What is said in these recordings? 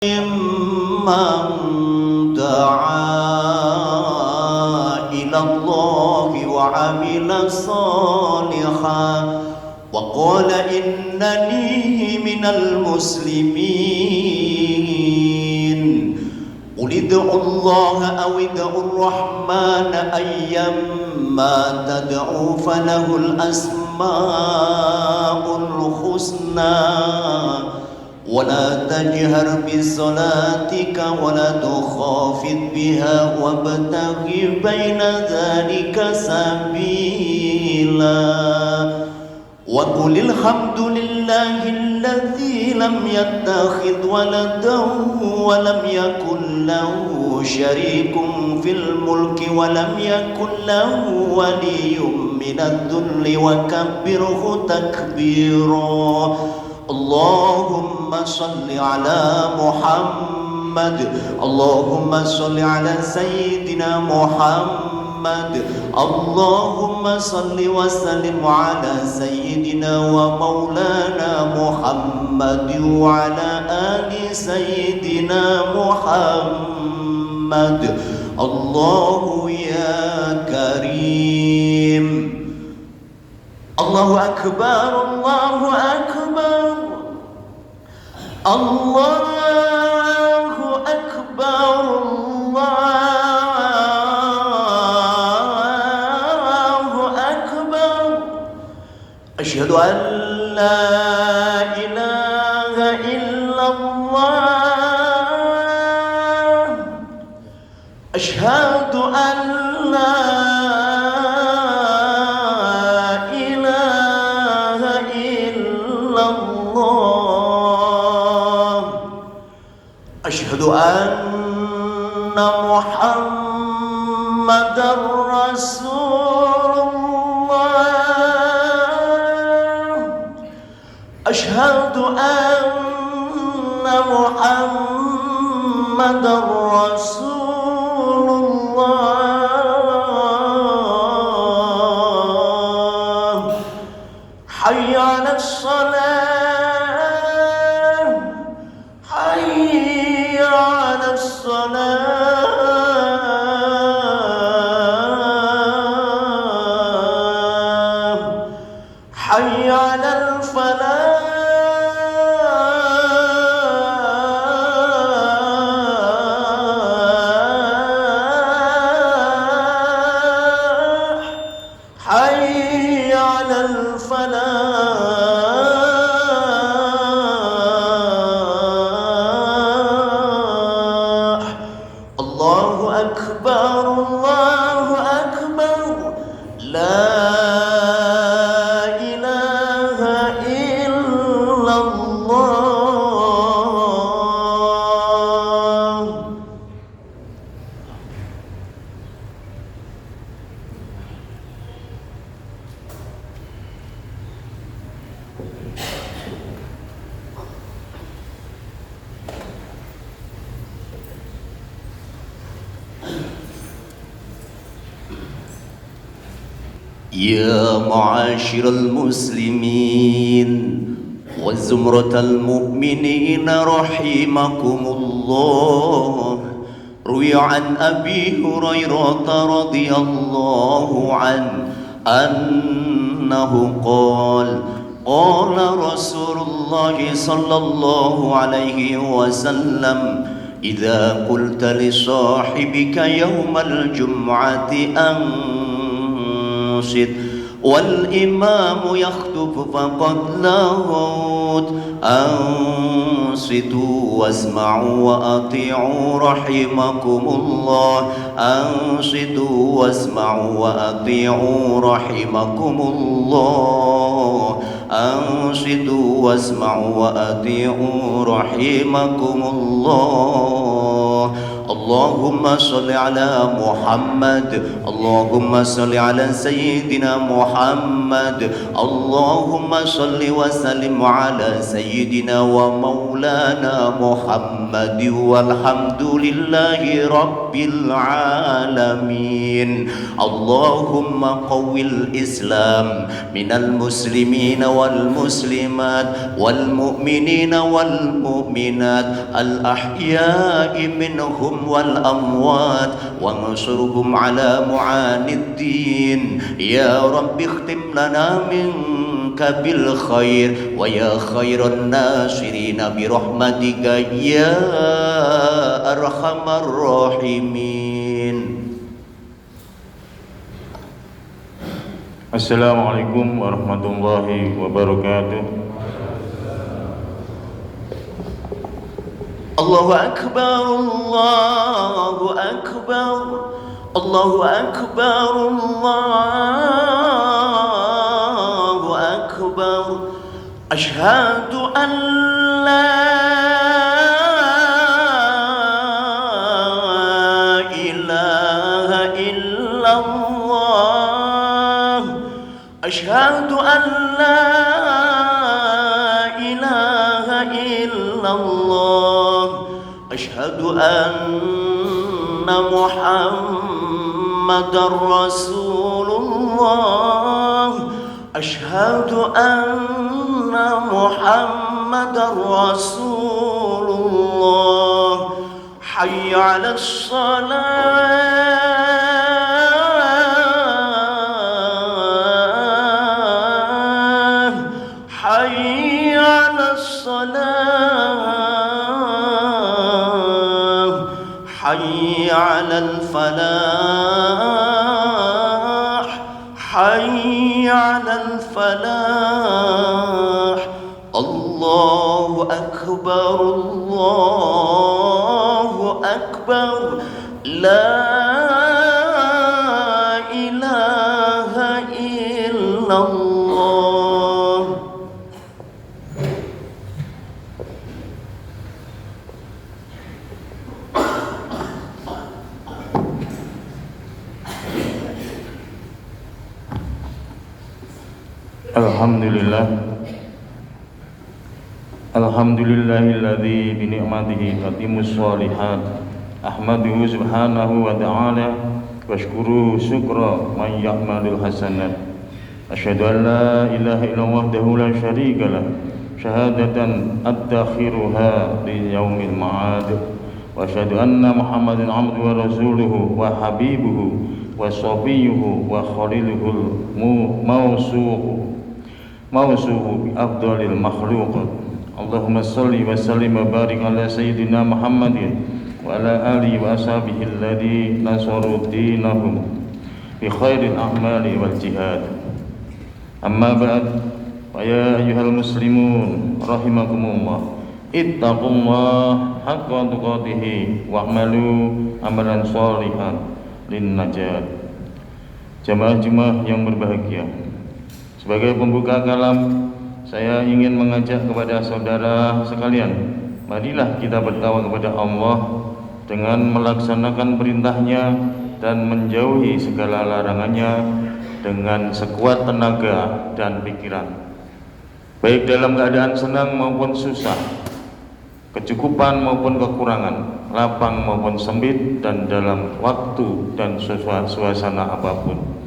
من دعا إلى الله وعمل صالحا وقال إنني من المسلمين قل ادعوا الله أو ادعوا الرحمن أيما تدعوا فله الأسماء الحسنى ولا تجهر بصلاتك ولا تخافت بها وابتغ بين ذلك سبيلا وقل الحمد لله الذي لم يتخذ ولدا ولم يكن له شريك في الملك ولم يكن له ولي من الذل وكبره تكبيرا اللهم صل على محمد اللهم صل على سيدنا محمد اللهم صل وسلم على سيدنا ومولانا محمد وعلى آل سيدنا محمد الله يا كريم الله أكبر الله أكبر الله أكبر الله أكبر أشهد أن لا إله إلا الله أشهد أن لا أشهد أن محمدًا رسول الله أشهد أن محمدًا رسول الله حي على الصلاة حي على الصلاة حي على الفلاح حي على الفلاح الله أكبر الله أكبر لا إله إلا الله يا معاشر المسلمين وزمرة المؤمنين رحمكم الله روي عن أبي هريرة رضي الله عنه أنه قال قال رسول الله صلى الله عليه وسلم إذا قلت لصاحبك يوم الجمعة أنصت والإمام يخطب فقد لغوت أنصتوا واسمعوا وأطيعوا رحمكم الله أنصتوا واسمعوا وأطيعوا رحمكم الله أنصتوا واسمعوا وأطيعوا رحمكم الله اللهم صل على محمد اللهم صل على سيدنا محمد اللهم صل وسلم على سيدنا ومولانا محمد والحمد لله رب العالمين اللهم قو الإسلام من المسلمين والمسلمات والمؤمنين والمؤمنات الأحياء منهم والأموات وانصرهم على معاني الدين يا رب اختم لنا منك بالخير ويا خير الناصرين برحمتك يا أرحم الراحمين. Assalamualaikum warahmatullahi wabarakatuh. Allahu Akbar, Allahu Akbar, Allahu Akbar, Allahu Akbar. Asyhadu an la ilaha illallah. Asyhadu an la ilaha illallah. Asyhadu anna Muhammadar Rasulullah. Asyhadu anna Muhammadar Rasulullah. Hayya 'alas salah. Hayya 'alas salah. Hayya 'alal falah. Hayya 'alal falah. Allahu Akbar, Allahu Akbar. La ilaha illallah. Alhamdulillahilladzi bi ni'matihi tatimmus shalihat. Ahmaduhu subhanahu wa ta'ala wa ashkuruhu syukra man ya'malul hasanat. Asyhadu an la ilaha illallah wahdahu la syarika lah syahadatan adakhiruha li yaumil ma'ad. Wa asyhadu anna Muhammadan abduhu wa rasuluhu wa habibuhu wa safiyuhu wa khaliluhul mawsuhu bi afdalil makhluq. Allahumma salli wa sallim wa barik ala sayyidina Muhammadin wa ala alihi wa ashabihi alladhi nasaru dinahum bi khairil a'mali wal jihad. Amma ba'd, fa ya ayyuhal muslimun rahimakumullah, ittaqullah haqqa tuqatih wa'malu amalan shalihan lin najat. Jamaah-jamaah yang berbahagia, sebagai pembuka kalam, saya ingin mengajak kepada saudara sekalian, marilah kita bertakwa kepada Allah dengan melaksanakan perintahnya dan menjauhi segala larangannya dengan sekuat tenaga dan pikiran, baik dalam keadaan senang maupun susah, kecukupan maupun kekurangan, lapang maupun sempit, dan dalam waktu dan suasana apapun.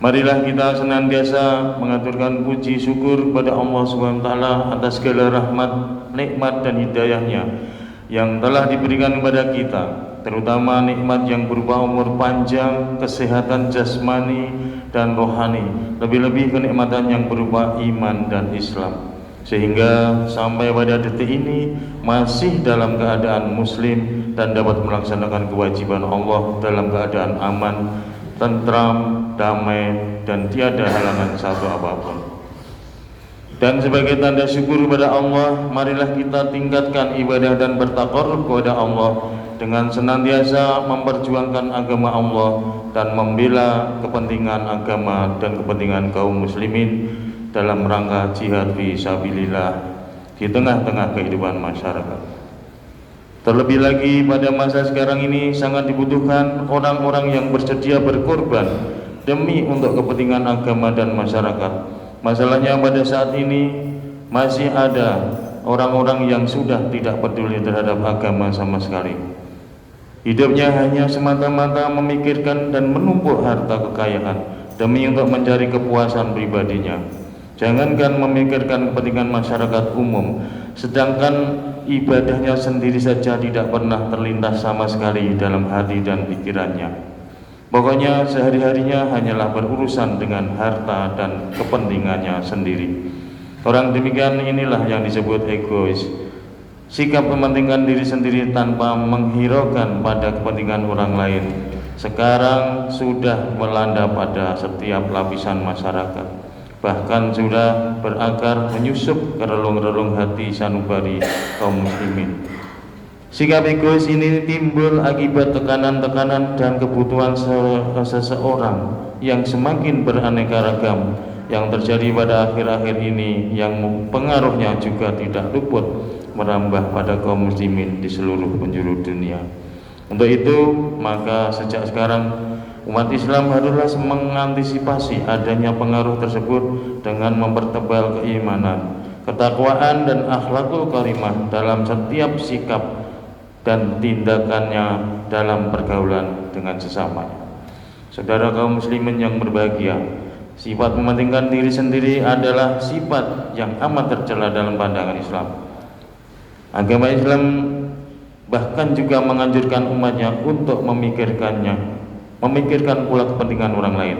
Marilah kita senantiasa mengaturkan puji syukur kepada Allah SWT atas segala rahmat, nikmat dan hidayahnya yang telah diberikan kepada kita, terutama nikmat yang berupa umur panjang, kesehatan jasmani dan rohani, lebih-lebih kenikmatan yang berupa iman dan Islam, sehingga sampai pada detik ini masih dalam keadaan muslim dan dapat melaksanakan kewajiban Allah dalam keadaan aman, tentram, damai, dan tiada halangan satu apapun. Dan sebagai tanda syukur kepada Allah, marilah kita tingkatkan ibadah dan bertaqarrub kepada Allah dengan senantiasa memperjuangkan agama Allah dan membela kepentingan agama dan kepentingan kaum muslimin dalam rangka jihad fi sabilillah di tengah-tengah kehidupan masyarakat. Terlebih lagi pada masa sekarang ini sangat dibutuhkan orang-orang yang bersedia berkorban demi untuk kepentingan agama dan masyarakat. Masalahnya pada saat ini masih ada orang-orang yang sudah tidak peduli terhadap agama sama sekali. Hidupnya hanya semata-mata memikirkan dan menumpuk harta kekayaan demi untuk mencari kepuasan pribadinya. Jangankan memikirkan kepentingan masyarakat umum, sedangkan ibadahnya sendiri saja tidak pernah terlintas sama sekali dalam hati dan pikirannya. Pokoknya sehari-harinya hanyalah berurusan dengan harta dan kepentingannya sendiri. Orang demikian inilah yang disebut egois. Sikap mementingkan diri sendiri tanpa menghiraukan pada kepentingan orang lain sekarang sudah melanda pada setiap lapisan masyarakat, bahkan sudah berakar menyusup ke relung-relung hati sanubari kaum muslimin. Sikap egois ini timbul akibat tekanan-tekanan dan kebutuhan seseorang yang semakin beraneka ragam yang terjadi pada akhir-akhir ini, yang pengaruhnya juga tidak luput merambah pada kaum muslimin di seluruh penjuru dunia. Untuk itu, maka sejak sekarang umat Islam haruslah mengantisipasi adanya pengaruh tersebut dengan mempertebal keimanan, ketakwaan dan akhlakul karimah dalam setiap sikap dan tindakannya dalam pergaulan dengan sesama. Saudara kaum muslimin yang berbahagia, sifat mementingkan diri sendiri adalah sifat yang amat tercela dalam pandangan Islam. Agama Islam bahkan juga menganjurkan umatnya untuk memikirkan pula kepentingan orang lain,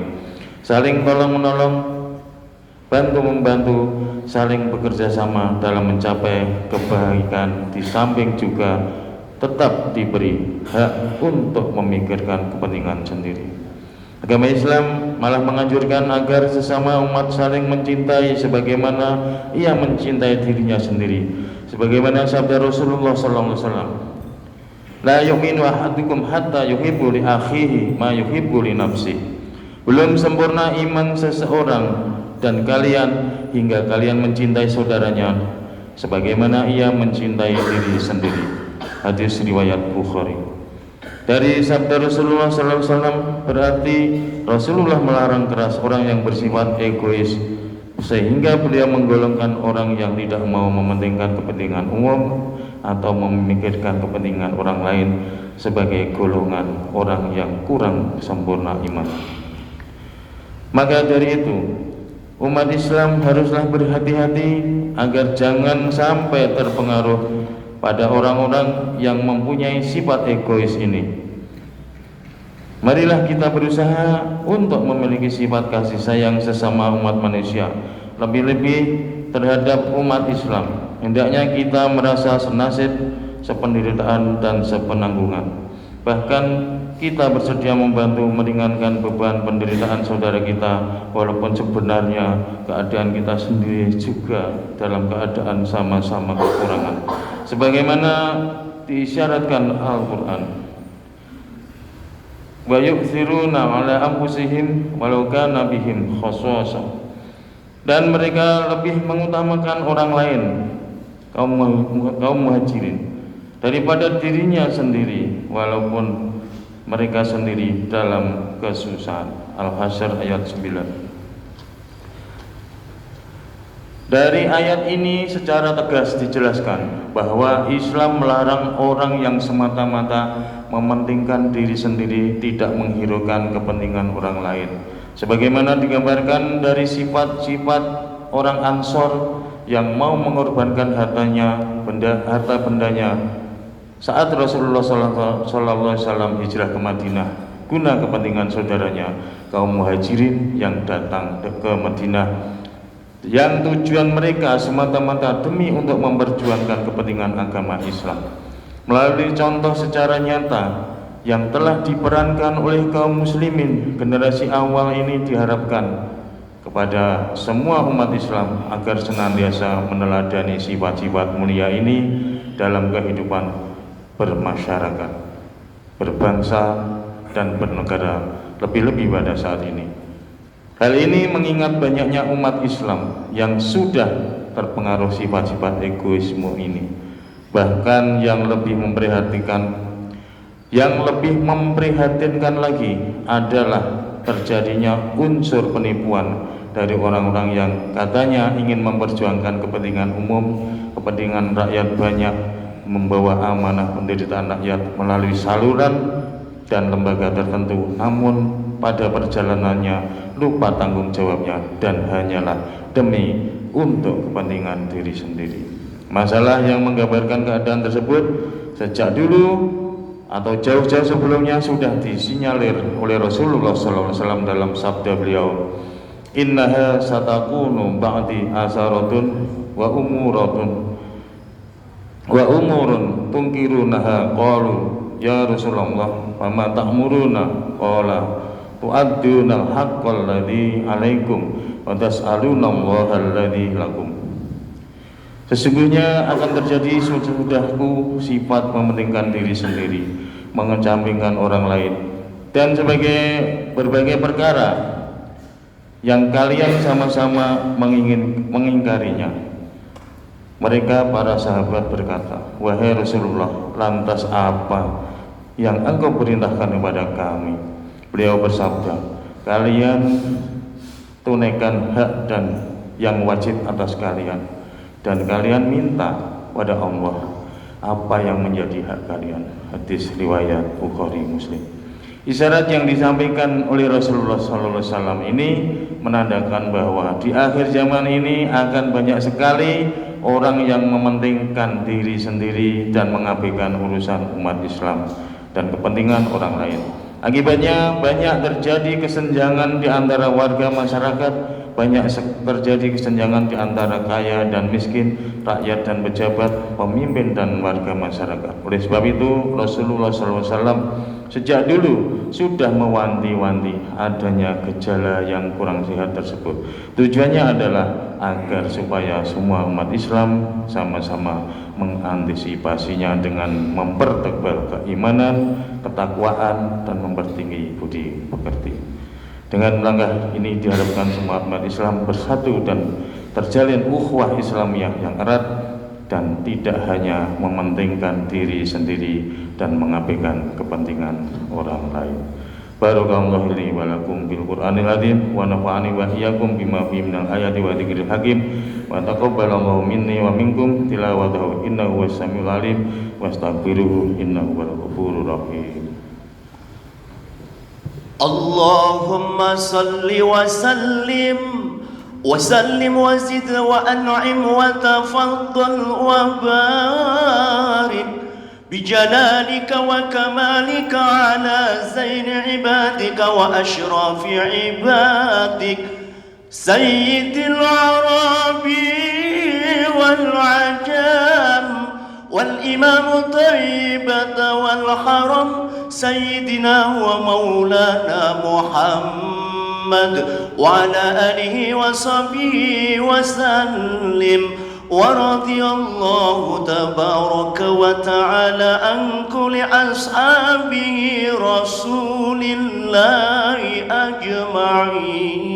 saling tolong-menolong, bantu-membantu, saling bekerja sama dalam mencapai kebaikan, di samping juga tetap diberi hak untuk memikirkan kepentingan sendiri. Agama Islam malah menganjurkan agar sesama umat saling mencintai sebagaimana ia mencintai dirinya sendiri, sebagaimana sabda Rasulullah SAW, la yu'minu ahadukum hatta yuhibbu li akhihi ma yuhibbu li nafsihi. Belum sempurna iman seseorang dan kalian hingga kalian mencintai saudaranya sebagaimana ia mencintai diri sendiri. Hadis riwayat Bukhari. Dari sabda Rasulullah SAW berarti Rasulullah melarang keras orang yang bersifat egois, sehingga beliau menggolongkan orang yang tidak mau mementingkan kepentingan umum atau memikirkan kepentingan orang lain sebagai golongan orang yang kurang sempurna iman. Maka dari itu, umat Islam haruslah berhati-hati agar jangan sampai terpengaruh pada orang-orang yang mempunyai sifat egois ini. Marilah kita berusaha untuk memiliki sifat kasih sayang sesama umat manusia, lebih-lebih terhadap umat Islam. Hendaknya kita merasa senasib, sependeritaan dan sepenanggungan. Bahkan kita bersedia membantu meringankan beban penderitaan saudara kita, walaupun sebenarnya keadaan kita sendiri juga dalam keadaan sama-sama kekurangan, sebagaimana diisyaratkan Al-Quran. Wa yu'thiruna ala anfusihim walau kana bihim khasasah. Dan mereka lebih mengutamakan orang lain, kaum muhajirin, daripada dirinya sendiri walaupun mereka sendiri dalam kesusahan. Al-Hasyr ayat 9. Dari ayat ini secara tegas dijelaskan bahwa Islam melarang orang yang semata-mata mementingkan diri sendiri, tidak menghiraukan kepentingan orang lain, sebagaimana digambarkan dari sifat-sifat orang Ansor yang mau mengorbankan harta bendanya saat Rasulullah SAW hijrah ke Madinah guna kepentingan saudaranya kaum muhajirin yang datang ke Madinah, yang tujuan mereka semata-mata demi untuk memperjuangkan kepentingan agama Islam. Melalui contoh secara nyata yang telah diperankan oleh kaum muslimin generasi awal ini, diharapkan kepada semua umat Islam agar senantiasa meneladani sifat-sifat mulia ini dalam kehidupan bermasyarakat, berbangsa dan bernegara, lebih-lebih pada saat ini. Hal ini mengingat banyaknya umat Islam yang sudah terpengaruh sifat-sifat egoisme ini, Bahkan yang lebih memprihatinkan lagi adalah terjadinya unsur penipuan dari orang-orang yang katanya ingin memperjuangkan kepentingan umum, kepentingan rakyat banyak, membawa amanah penderitaan rakyat melalui saluran dan lembaga tertentu, namun pada perjalanannya lupa tanggung jawabnya dan hanyalah demi untuk kepentingan diri sendiri. Masalah yang menggambarkan keadaan tersebut sejak dulu atau jauh-jauh sebelumnya sudah disinyalir oleh Rasulullah SAW dalam sabda beliau, innaha satakunu ba'di asaratun wa umurun tunkirunaha. Qalu ya Rasulullah fama ta'muruna? Qala tu'adduna al-haqqal ladzi 'alaikum wa tas'aluna Allaha alladzi lakum. Sesungguhnya akan terjadi sesudahku sifat mementingkan diri sendiri, mengesampingkan orang lain, dan sebagai berbagai perkara yang kalian sama-sama mengingkarinya. Mereka para sahabat berkata, wahai Rasulullah, lantas apa yang engkau perintahkan kepada kami? Beliau bersabda, kalian tunaikan hak dan yang wajib atas kalian, dan kalian minta pada Allah apa yang menjadi hak kalian. Hadis riwayat Bukhari Muslim. Isyarat yang disampaikan oleh Rasulullah SAW ini menandakan bahwa di akhir zaman ini akan banyak sekali orang yang mementingkan diri sendiri dan mengabaikan urusan umat Islam dan kepentingan orang lain. Akibatnya banyak terjadi kesenjangan di antara warga masyarakat, banyak terjadi kesenjangan di antara kaya dan miskin, rakyat dan pejabat, pemimpin dan warga masyarakat. Oleh sebab itu Rasulullah SAW sejak dulu sudah mewanti-wanti adanya gejala yang kurang sehat tersebut. Tujuannya adalah agar supaya semua umat Islam sama-sama mengantisipasinya dengan mempertebal keimanan, ketakwaan, dan mempertinggi budi pekerti. Dengan langkah ini diharapkan semua umat Islam bersatu dan terjalin ukhuwah Islamiyah yang erat dan tidak hanya mementingkan diri sendiri dan mengabaikan kepentingan orang lain. Barakallahu li wa lakum bil Qur'anil azim wa nafa'ani wa iyyakum bima fihi minal ayati wa dzikril hakim wa taqabbalallahu minni wa minkum tilawatahu innahu was samiul alim wastaghfiruhu innahu wal ghafurur rahim. Allahumma salli wa sallim وزد وأنعم وتفضل وبارك بجلالك وكمالك على زين عبادك وأشراف عبادك سيد العرب والعجم والإمام طيبة والحرم سيدنا ومولانا محمد وعلى آله وصحبه وسلم ورضي الله تبارك وتعالى عن كل أصحابه رسول الله أجمعين.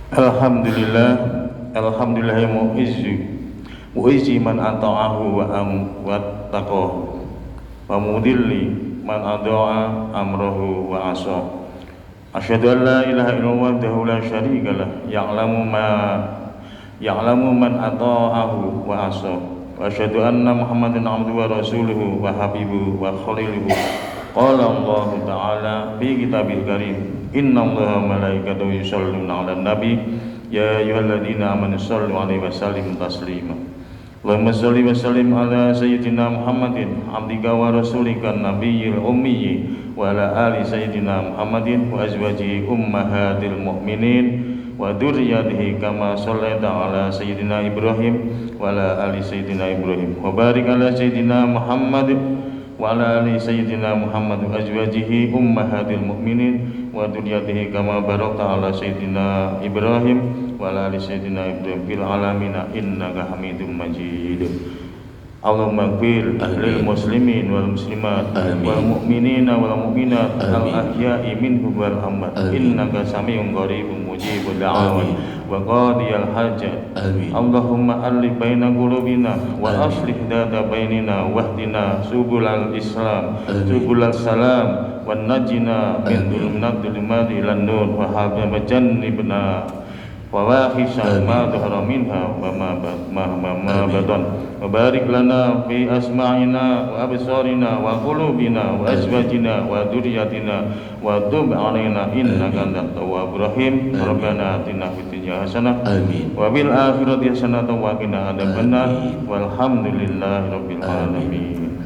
Alhamdulillah, alhamdulillah mu'izzi man ata'ahu wa taqahu wa mudilli man adha'a amrahu wa asa. Asyhadu an la ilaha illallah wahdahu la syarika lah, ya'lamu man ata'ahu wa asa. Wa asyhadu anna Muhammadan abduhu wa rasuluhu wa habibuhu wa khaliluhu. Qala Allah Ta'ala fi kitabil karim, innallaha wa malaikatahu yusholluna 'alan nabi ya ayyuhalladzina amanu shollu 'alaihi wa sallimu taslima. Allahumma sholli wa sallim ala sayyidina Muhammadin abdika wa rasulika nabiyil ummi wa ala ali sayyidina Muhammadin wa azwajihi ummahatil mu'minin wa dzurriyyatihi kama shallaita ala sayyidina Ibrahim wa ala ali sayyidina Ibrahim wa barik ala sayyidina Muhammad wa ala ali sayyidina Muhammad wa azwajihi ummahatil mu'minin wa dzurriyyatihi kama barakta ala sayyidina Ibrahim wa ala ali sayyidina Ibrahim fil alamin innaka Hamidum Majid. Allahumma ighfir lil muslimin wal muslimat wal mu'minina wal mu'minat al ahya'i minhum wal amwat innaka samiun qaribun mujibud da'awat وقاضي الحاجات آمين. اللهم ألف بين قلوبنا وأصلح ذات بيننا واهدنا سبل الإسلام سبل السلام ونجنا من الظلمات إلى النور وجنبنا فواحش ما ظهر منها وما بطن وبارك لنا في أسماعنا وأبصارنا وقلوبنا وأزواجنا وذرياتنا وتب علينا إنك أنت التواب الرحيم ربنا آتنا في الدنيا حسنة وفي الآخرة حسنة وقنا عذاب النار والحمد لله رب العالمين.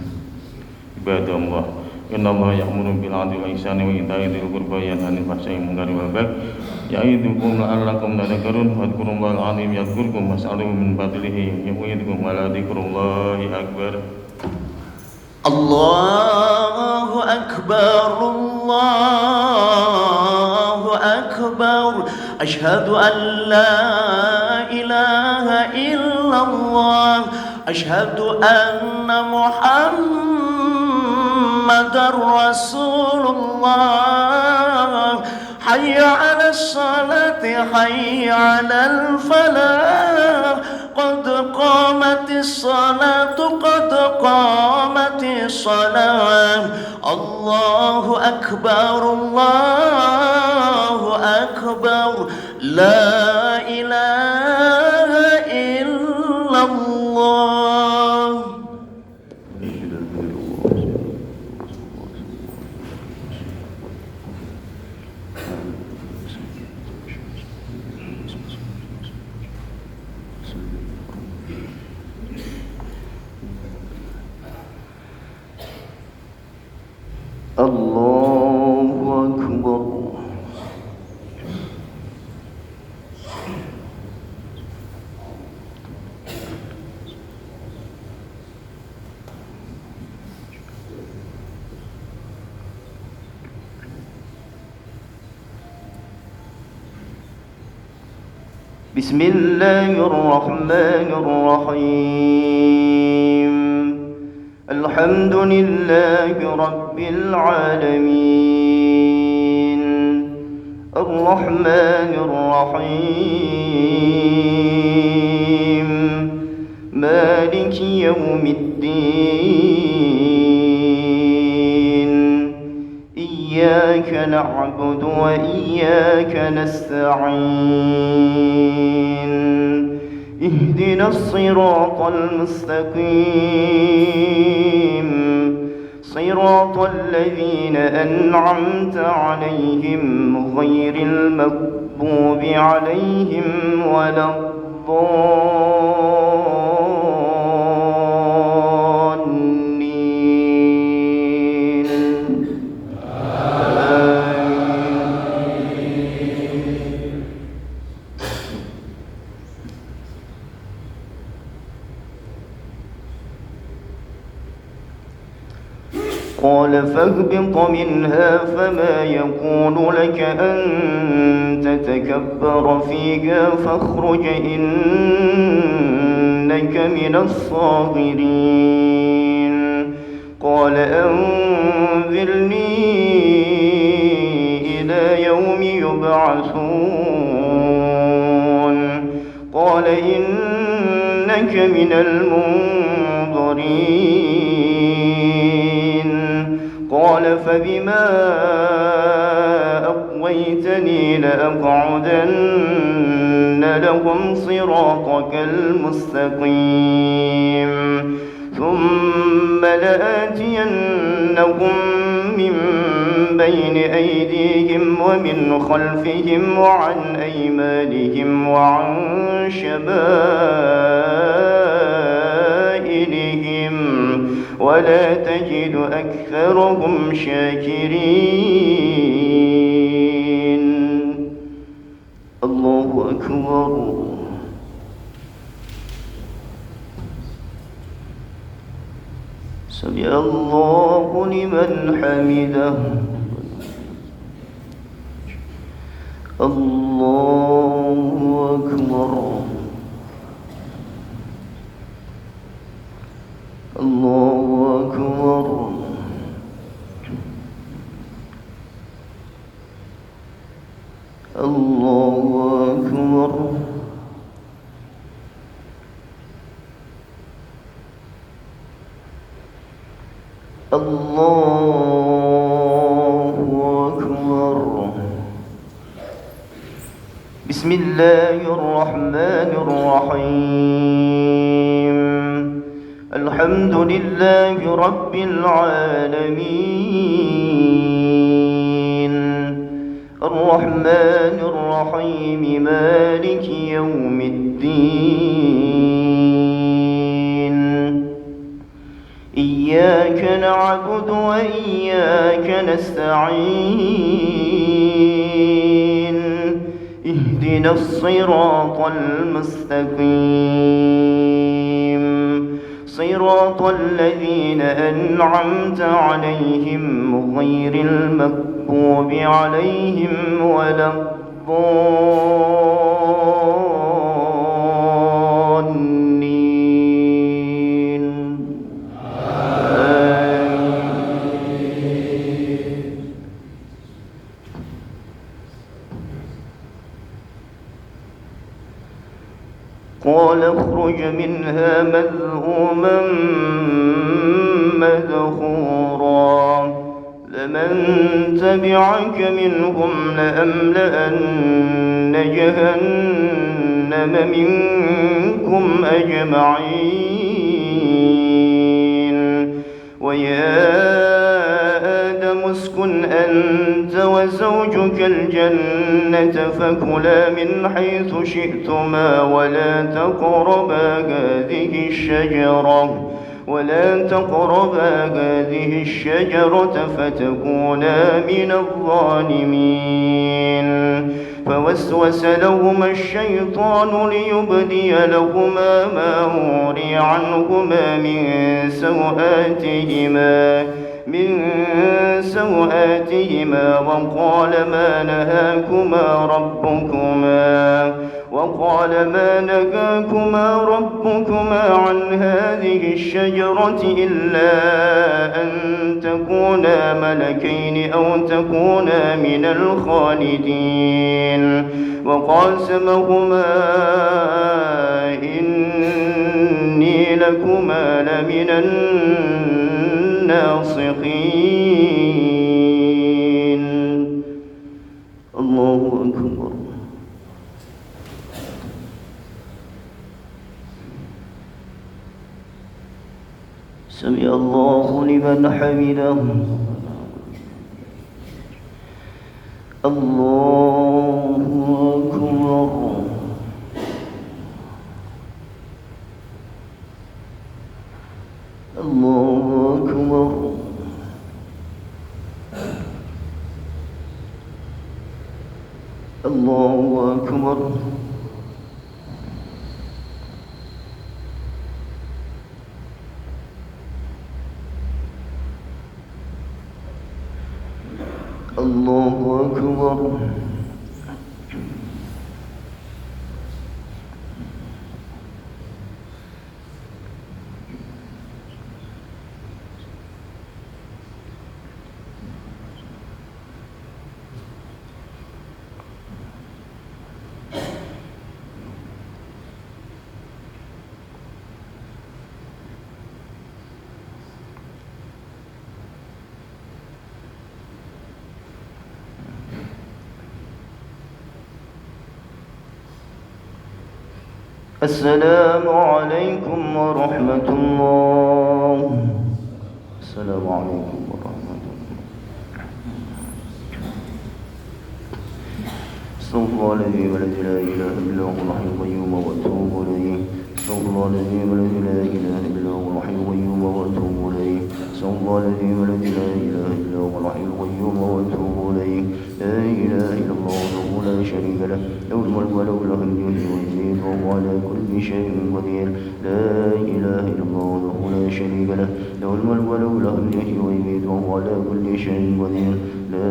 عباد الله إن الله يأمر بالعدل والإحسان وإيتاء ذي القربى وينهى عن الفحشاء والمنكر والبغي يعظكم لعلكم تذكرون فاذكروا الله العظيم يذكركم واسألوه من فضله يعظكم ولذكر الله أكبر. الله أكبر الله أكبر أشهد أن لا إله إلا الله أشهد أن محمد رسول الله حي على الصلاة حي على الفلاح قد قامت الصلاة قد قامت الصلاة الله أكبر الله أكبر لا إله إلا الله. الله أكبر. بسم الله الرحمن الرحيم الحمد لله رب العالمين الرحمن الرحيم مالك يوم الدين إياك نعبد وإياك نستعين اهدنا الصراط المستقيم صراط الذين أنعمت عليهم غير المغضوب عليهم ولا الضالين. قال فاهبط منها فما يكون لك أن تتكبر فيها فاخرج إنك من الصاغرين. قال أنذرني إلى يوم يبعثون. قال إنك من المنظرين. قال فبما أغويتني لأقعدن لهم صراطك المستقيم ثم لآتينهم من بين أيديهم ومن خلفهم وعن أيمانهم وعن شمائلهم ولا تجد أكثرهم شاكرين. الله أكبر. سمع الله لمن حمده. الله أكبر. الله أكبر. الله أكبر. الله أكبر. بسم الله الرحمن الرحيم. الحمد لله رب العالمين الرحمن الرحيم مالك يوم الدين. إياك نعبد وإياك نستعين. اهدنا الصراط المستقيم صراط الذين أنعمت عليهم غير المغضوب عليهم ولا الضالين. قال اخرج منها مذءوما مدحورا لمن تبعك منهم لأملأن جهنم منكم أجمعين. ويا آدم اسكن أنت وزوجك الجنة فكلا من حيث شئتما ولا تقربا هذه الشجرة فتكونا من الظالمين. فوسوس لهما الشيطان ليبدي لهما ما وري عنهما من سوآتهما وقال ما نهاكما ربكما عن هذه الشجرة إلا أن تكونا ملكين أو تكونا من الخالدين. وقاسمهما إني لكما لمن الناصحين. الله أكبر. سمع الله لمن حمده. الله أكبر. الله أكبر. الله أكبر. الله أكبر. السلام عليكم ورحمة الله. السلام عليكم ورحمة الله. استغفر الله الذي لا إله إلا هو الحي القيوم وأتوب إليه. استغفر الله الذي لا إله إلا هو الحي القيوم وأتوب إليه. استغفر الله الذي لا إله إلا هو الحي القيوم وأتوب إليه. لا إله إلا الله وحده لا شريك له له الملك وله الحمد يحيي ويميت وهو على كل شيء قدير. لا إله إلا الله وحده لا شريك له له الملك وله الحمد يحيي ويميت وهو على كل شيء قدير. لا